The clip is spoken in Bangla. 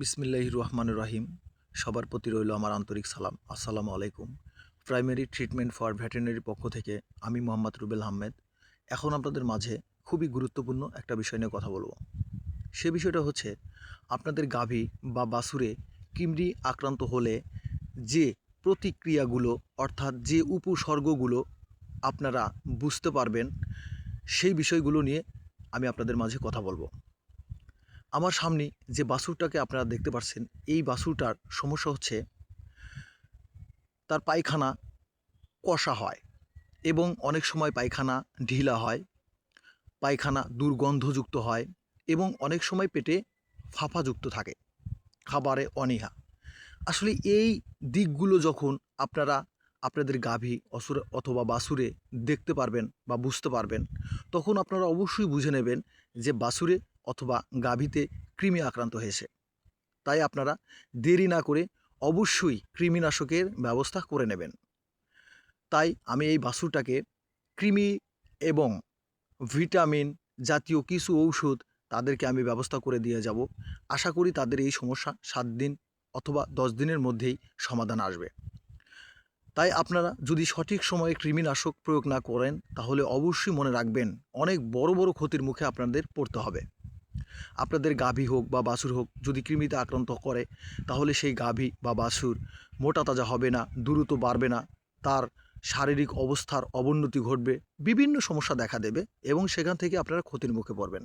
বিসমিল্লাহির রহমানির রহিম। সবার প্রতি রইল আমার আন্তরিক সালাম। আসসালামু আলাইকুম। প্রাইমারি ট্রিটমেন্ট ফর ভেটেরিনারির পক্ষ থেকে আমি মোহাম্মদ রুবেল আহমেদ। এখন আপনাদের মাঝে খুবই গুরুত্বপূর্ণ একটা বিষয় নিয়ে কথা বলবো। সে বিষয়টা হচ্ছে আপনাদের গাভী বা বাছুরে কৃমি আক্রান্ত হলে যে প্রতিক্রিয়াগুলো অর্থাৎ যে উপসর্গগুলো আপনারা বুঝতে পারবেন, সেই বিষয়গুলো নিয়ে আমি আপনাদের মাঝে কথা বলবো। আমার সামনে যে বাছুরটাকে আপনারা দেখতে পাচ্ছেন, এই বাছুরটার সমস্যা হচ্ছে তার পায়খানা কষা হয় এবং অনেক সময় পায়খানা ঢিলা হয়, পায়খানা দুর্গন্ধযুক্ত হয় এবং অনেক সময় পেটে ফাঁপাযুক্ত থাকে, খাবারে অনীহা। আসলে এই দিকগুলো যখন আপনারা আপনাদের গাভী অথবা বাছুরে দেখতে পারবেন বা বুঝতে পারবেন, তখন আপনারা অবশ্যই বুঝে নেবেন যে বাছুরে অথবা গাভীতে কৃমি আক্রান্ত হয়েছে। তাই আপনারা দেরি না করে অবশ্যই কৃমিনাশকের ব্যবস্থা করে নেবেন। তাই আমি এই বাছুরটাকে কৃমি এবং ভিটামিন জাতীয় কিছু ঔষধ তাদেরকে আমি ব্যবস্থা করে দিয়ে যাব। আশা করি তাদের এই সমস্যা 7 দিন অথবা 10 দিনের মধ্যেই সমাধান আসবে। তাই আপনারা যদি সঠিক সময়ে কৃমিনাশক প্রয়োগ না করেন, তাহলে অবশ্যই মনে রাখবেন অনেক বড় বড় ক্ষতির মুখে আপনাদের পড়তে হবে। আপনাদের গাভী হোক বা বাছুর হোক, যদি কৃমিতে আক্রান্ত করে, তাহলে সেই গাভী বা বাছুর মোটা তাজা হবে না, দ্রুত বাড়বে না, তার শারীরিক অবস্থার অবনতি ঘটবে, বিভিন্ন সমস্যা দেখা দেবে এবং সেখান থেকে আপনারা ক্ষতির মুখে পড়বেন।